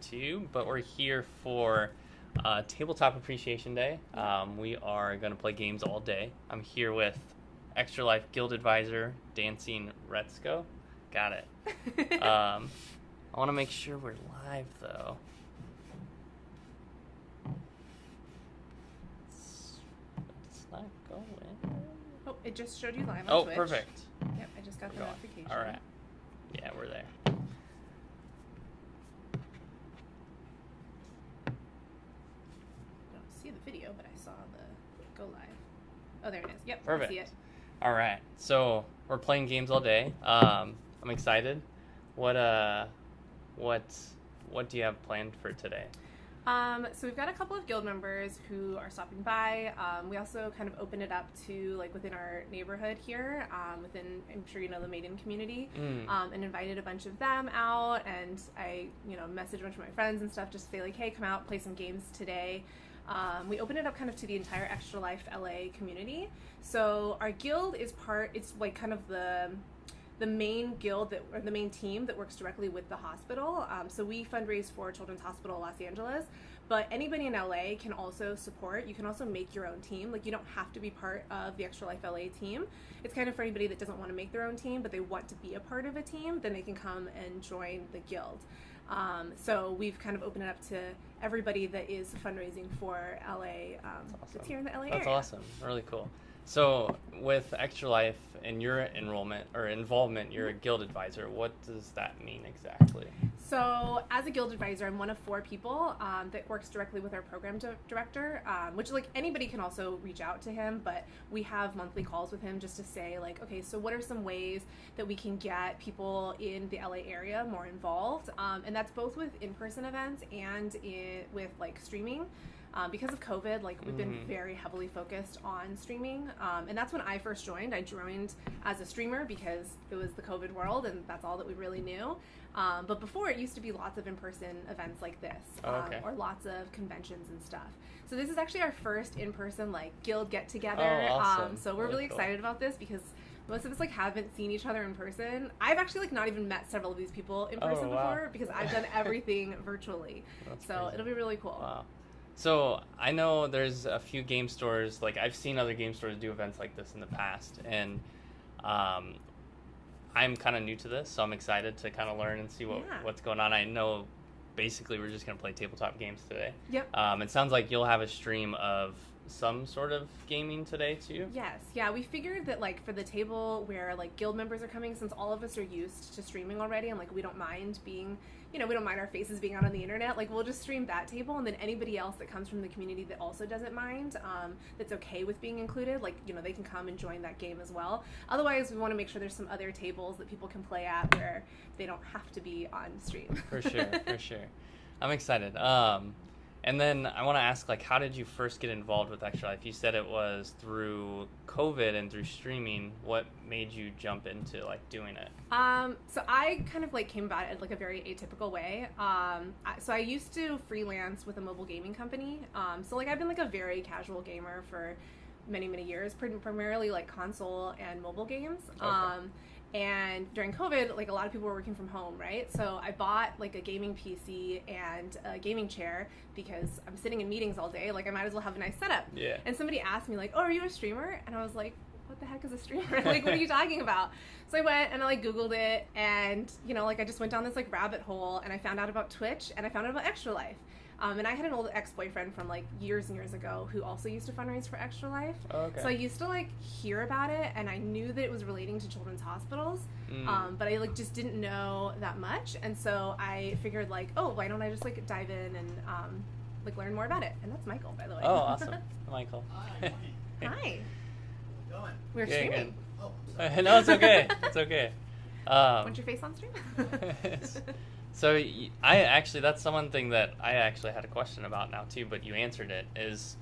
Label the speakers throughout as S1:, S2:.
S1: 2022, but we're here for Tabletop Appreciation Day. We are going to play games all day. I'm here with Extra Life Guild Advisor, Dancing Retzko. Got it. I want to make sure we're live, though. It's not going.
S2: Oh, it just showed you live on
S1: Oh,
S2: Twitch.
S1: Perfect.
S2: Yep, I just got the notification.
S1: All right. Yeah, we're there.
S2: I don't see the video, but I saw the go live. Oh, there it is. Yep,
S1: Perfect.
S2: I see it.
S1: All right. So we're playing games all day. I'm excited. What do you have planned for today?
S2: So we've got a couple of guild members who are stopping by. We also kind of open it up to like within our neighborhood here, within, I'm sure you know, the Maiden community, and invited a bunch of them out. And I, messaged a bunch of my friends and stuff just to say like, hey, come out, play some games today. We open it up kind of to the entire Extra Life LA community. So our guild is it's like kind of the main guild or the main team that works directly with the hospital. So we fundraise for Children's Hospital Los Angeles, but anybody in LA can also support. You can also make your own team. Like, you don't have to be part of the Extra Life LA team. It's kind of for anybody that doesn't want to make their own team, but they want to be a part of a team, then they can come and join the guild. So we've kind of opened it up to everybody that is fundraising for LA, that's here in the LA area.
S1: That's awesome. Really cool. So with Extra Life and your involvement, you're a guild advisor. What does that mean exactly?
S2: So as a guild advisor, I'm one of 4 people that works directly with our program director, which like anybody can also reach out to him, but we have monthly calls with him just to say like, okay, so what are some ways that we can get people in the LA area more involved? And that's both with in-person events and with like streaming. Because of COVID, like we've been very heavily focused on streaming, and that's when I first joined. I joined as a streamer because it was the COVID world, and that's all that we really knew. But before, it used to be lots of in-person events like this, or lots of conventions and stuff. So this is actually our first in-person like guild get-together.
S1: Oh, awesome.
S2: So we're really
S1: cool.
S2: excited about this because most of us like haven't seen each other in person. I've actually like not even met several of these people in person before because I've done everything virtually. So
S1: crazy.
S2: it'll be really cool.
S1: Wow. So I know there's a few game stores, like I've seen other game stores do events like this in the past, and I'm kind of new to this, so I'm excited to kind of learn and see what's going on. I know basically we're just going to play tabletop games today.
S2: Yep.
S1: It sounds like you'll have a stream of some sort of gaming today too?
S2: Yes. Yeah, we figured that like for the table where like guild members are coming, since all of us are used to streaming already and like we don't mind being, we don't mind our faces being out on the internet, like we'll just stream that table, and then anybody else that comes from the community that also doesn't mind, that's okay with being included, like, they can come and join that game as well. Otherwise, we want to make sure there's some other tables that people can play at where they don't have to be on stream.
S1: For sure. I'm excited. And then I want to ask, like, how did you first get involved with Extra Life? You said it was through COVID and through streaming. What made you jump into, like, doing it?
S2: So I kind of, like, came about it in, like, a very atypical way. So I used to freelance with a mobile gaming company. So, like, I've been, like, a very casual gamer for many, many years, primarily, like, console and mobile games.
S1: Okay.
S2: And during COVID, like, a lot of people were working from home, right? So I bought, like, a gaming PC and a gaming chair because I'm sitting in meetings all day. Like, I might as well have a nice setup.
S1: Yeah.
S2: And somebody asked me, like, oh, are you a streamer? And I was like, what the heck is a streamer? Like, what are you talking about? So I went and I, like, Googled it, and, like, I just went down this, like, rabbit hole, and I found out about Twitch, and I found out about Extra Life. And I had an old ex-boyfriend from, like, years and years ago who also used to fundraise for Extra Life.
S1: Oh, okay.
S2: So I used to, like, hear about it, and I knew that it was relating to children's hospitals, but I, like, just didn't know that much. And so I figured, like, oh, why don't I just, like, dive in and, like, learn more about it? And that's Michael, by the way.
S1: Oh, awesome. Michael.
S2: Hi.
S3: Going.
S2: We're streaming.
S3: Oh,
S1: No, it's okay. It's okay.
S2: Want your face on stream?
S1: So that's one thing that I actually had a question about now too, but you answered it, is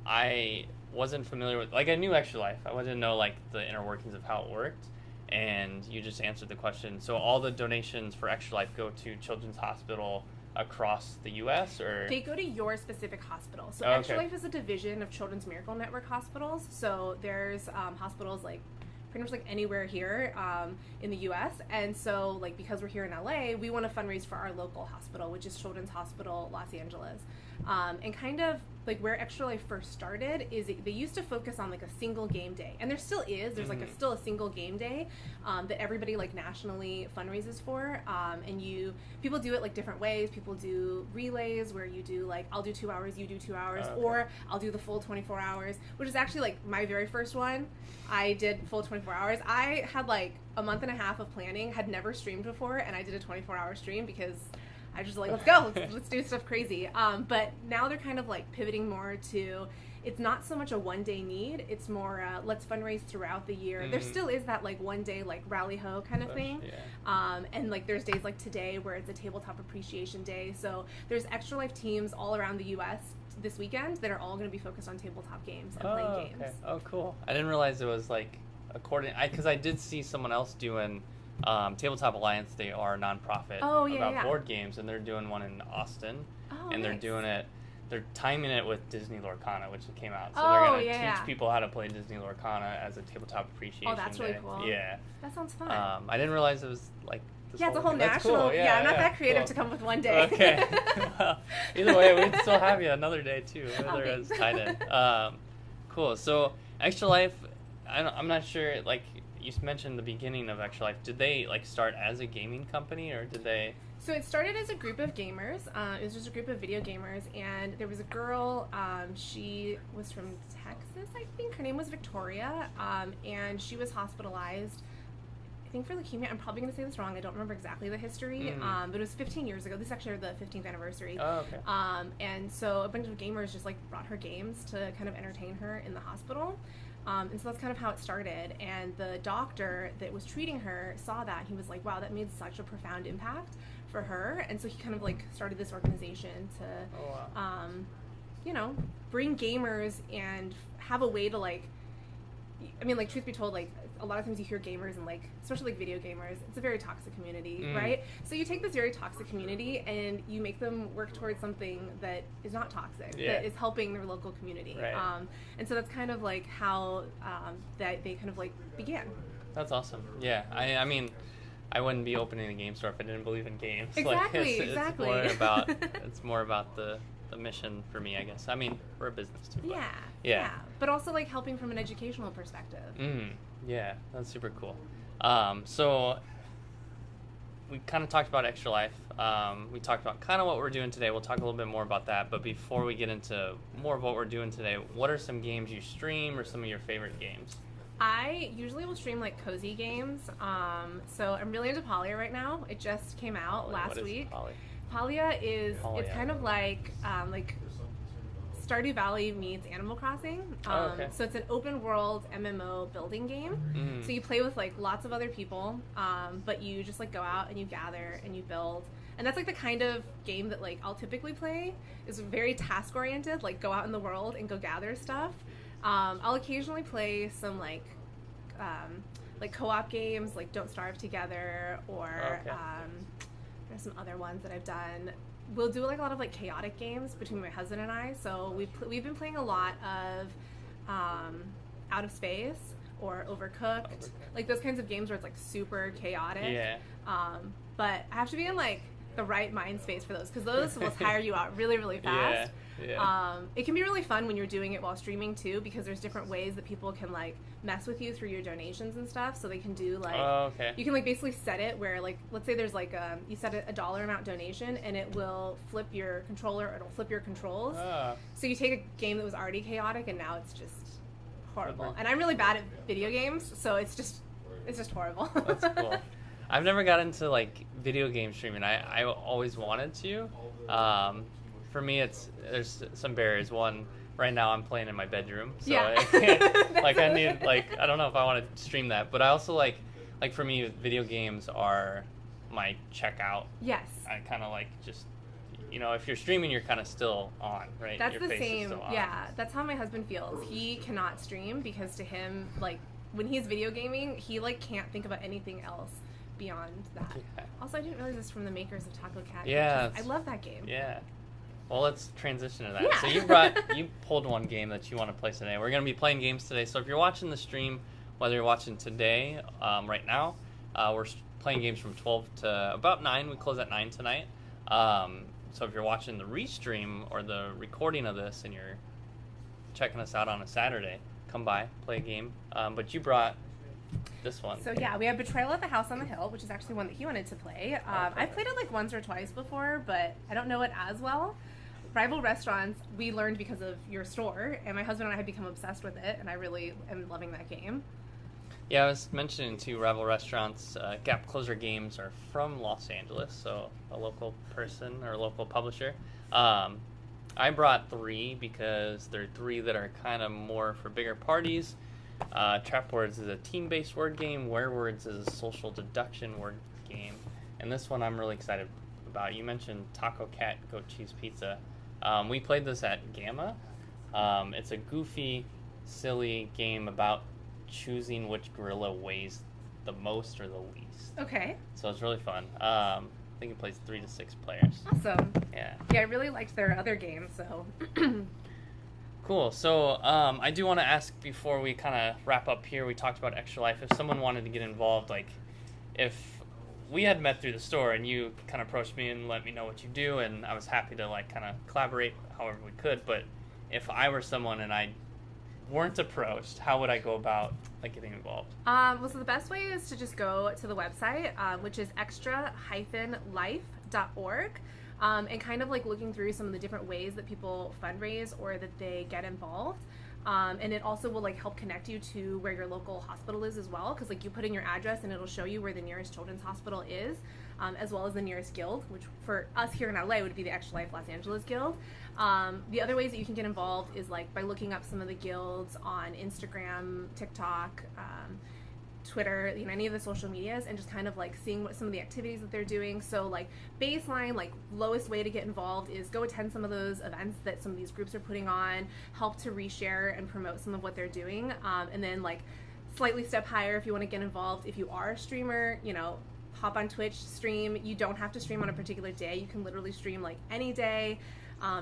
S1: I wasn't familiar with, like, I knew Extra Life. I wanted to know, like, the inner workings of how it worked, and you just answered the question. So all the donations for Extra Life go to Children's Hospital across the U.S., or?
S2: They go to your specific hospital. So
S1: Okay.
S2: Extra Life is a division of Children's Miracle Network hospitals. So there's hospitals like pretty much like anywhere here in the U.S. And so like because we're here in LA, we want to fundraise for our local hospital, which is Children's Hospital Los Angeles. And kind of like where Extra Life first started is they used to focus on like a single game day, and there still is. There's like still a single game day that everybody like nationally fundraises for, and people do it like different ways. People do relays where you do like I'll do 2 hours, you do 2 hours, or I'll do the full 24 hours, which is actually like my very first one. I did full 24 hours. I had like a month and a half of planning, had never streamed before, and I did a 24-hour stream because I just like, let's go, let's do stuff crazy. But now they're kind of like pivoting more to, it's not so much a one-day need, it's more let's fundraise throughout the year. There still is that like one-day like rally ho kind of thing. And like there's days like today where it's a tabletop appreciation day. So there's Extra Life teams all around the U.S. this weekend that are all going to be focused on tabletop games and playing games.
S1: Okay. Oh, cool. I didn't realize it was like because I did see someone else doing Tabletop Alliance. They are a nonprofit about board games, and they're doing one in Austin, and they're doing it. They're timing it with Disney Lorcana, which came out. So they're going to teach people how to play Disney Lorcana as a tabletop appreciation day.
S2: Oh, that's really cool.
S1: Yeah.
S2: That sounds fun.
S1: I didn't realize it was like this
S2: it's a whole
S1: That's
S2: national.
S1: cool.
S2: I'm not that creative to come with one day.
S1: Okay. Well, either way, we'd still have you another day too. Whether it's tied in. Cool. So Extra Life, I'm not sure. Like you mentioned the beginning of Extra Life. Did they like start as a gaming company, or did they?
S2: So it started as a group of gamers. It was just a group of video gamers, and there was a girl. She was from Texas, I think. Her name was Victoria, and she was hospitalized, I think, for leukemia. I'm probably going to say this wrong. I don't remember exactly the history, but it was 15 years ago. This is actually the 15th anniversary.
S1: Oh, okay.
S2: And so a bunch of gamers just like brought her games to kind of entertain her in the hospital. And so that's kind of how it started. And the doctor that was treating her saw that. He was like, wow, that made such a profound impact for her. And so he kind of like started this organization to, you know, bring gamers and have a way to like, I mean, like, truth be told, like, a lot of times you hear gamers and, like, especially, like, video gamers, it's a very toxic community, right? So you take this very toxic community and you make them work towards something that is not toxic, that is helping their local community.
S1: Right.
S2: And so that's kind of, like, how that they kind of, like, began.
S1: That's awesome. Yeah. I mean, I wouldn't be opening a game store if I didn't believe in games.
S2: Exactly,
S1: like,
S2: exactly.
S1: It's more about the mission for me, I guess. I mean, we're a business too. But
S2: yeah. But also like helping from an educational perspective.
S1: Yeah, that's super cool. So we kind of talked about Extra Life. We talked about kind of what we're doing today. We'll talk a little bit more about that. But before we get into more of what we're doing today, what are some games you stream or some of your favorite games?
S2: I usually will stream like cozy games. So I'm really into Palia right now. It just came out last week. Palia is it's kind of like Stardew Valley meets Animal Crossing. So it's an open world MMO building game. So you play with like lots of other people, but you just like go out and you gather and you build. And that's like the kind of game that like I'll typically play. Is very task oriented, like go out in the world and go gather stuff. I'll occasionally play some like co-op games like Don't Starve Together or there's some other ones that I've done. We'll do like a lot of like chaotic games between my husband and I. So we've been playing a lot of Out of Space or Overcooked, like those kinds of games where it's like super chaotic.
S1: Yeah.
S2: But I have to be in like the right mind space for those because those will tire you out really, really fast. It can be really fun when you're doing it while streaming too, because there's different ways that people can like mess with you through your donations and stuff. So they can do like you can like basically set it where like let's say there's like you set a dollar amount donation and it will flip your controller or it'll flip your controls. So you take a game that was already chaotic and now it's just horrible. And I'm really bad at video games, so it's just horrible.
S1: That's cool. I've never got into like video game streaming. I always wanted to. For me, there's some barriers. One, right now I'm playing in my bedroom, so I can't, like I need like I don't know if I want to stream that. But I also like for me, video games are my checkout.
S2: Yes.
S1: I kind of like just if you're streaming, you're kind of still on, right?
S2: That's
S1: Your
S2: the
S1: face
S2: same.
S1: is still on.
S2: Yeah, that's how my husband feels. He cannot stream because to him, like when he's video gaming, he like can't think about anything else beyond that. Yeah. Also, I didn't realize this from the makers of Taco Cat.
S1: Yeah,
S2: I love that game.
S1: Yeah. Well, let's transition to that.
S2: Yeah.
S1: So you pulled one game that you want to play today. We're going to be playing games today. So if you're watching the stream, whether you're watching today, right now, we're playing games from 12 to about 9. We close at 9 tonight. So if you're watching the restream or the recording of this and you're checking us out on a Saturday, come by, play a game. But you brought this one.
S2: So yeah, we have Betrayal at the House on the Hill, which is actually one that he wanted to play. I've played it like once or twice before, but I don't know it as well. Rival Restaurants, we learned because of your store, and my husband and I have become obsessed with it, and I really am loving that game.
S1: Yeah, I was mentioning too, Rival Restaurants, Gap Closer Games are from Los Angeles, so a local person or local publisher. I brought 3 because they're 3 that are kind of more for bigger parties. Trap Words is a team-based word game. Werewords is a social deduction word game. And this one I'm really excited about. You mentioned Taco Cat Goat Cheese Pizza. We played this at Gamma. It's a goofy, silly game about choosing which gorilla weighs the most or the least.
S2: Okay.
S1: So it's really fun. I think it plays 3 to 6 players.
S2: Awesome.
S1: Yeah.
S2: Yeah, I really liked their other games, so.
S1: Cool. So I do want to ask before we kind of wrap up here, we talked about Extra Life. If someone wanted to get involved, like if we had met through the store and you kind of approached me and let me know what you do, and I was happy to like kind of collaborate however we could, but if I were someone and I weren't approached, how would I go about like getting involved?
S2: Well, so the best way is to just go to the website, which is extra-life.org, and kind of like looking through some of the different ways that people fundraise or that they get involved. And it also will like help connect you to where your local hospital is as well, because like you put in your address and it'll show you where the nearest children's hospital is, as well as the nearest guild, which for us here in LA would be the Extra Life Los Angeles Guild. The other ways that you can get involved is like by looking up some of the guilds on Instagram, TikTok, Twitter, you know, any of the social medias, and just kind of like seeing what some of the activities that they're doing. So like baseline, like lowest way to get involved is go attend some of those events that some of these groups are putting on, help to reshare and promote some of what they're doing, and then like slightly step higher if you want to get involved. If you are a streamer, you know, hop on Twitch, stream. You don't have to stream on a particular day. You can literally stream like any day.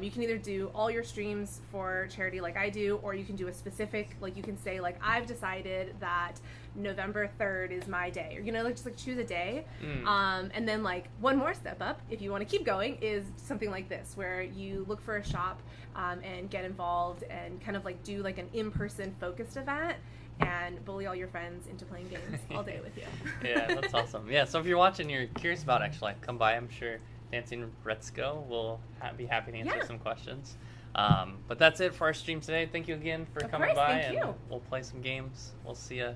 S2: You can either do all your streams for charity like I do, or you can do a specific, like you can say like, I've decided that November 3rd is my day, or, you know, like just like choose a day. And then like one more step up, if you want to keep going, is something like this, where you look for a shop and get involved and kind of like do like an in-person focused event and bully all your friends into playing games all day with you.
S1: Yeah, that's awesome. Yeah, so if you're watching, you're curious about Extra Life, come by. I'm sure Dancing Retzko will be happy to answer some questions. But that's it for our stream today. Thank you again for coming by, and we'll play some games. We'll see you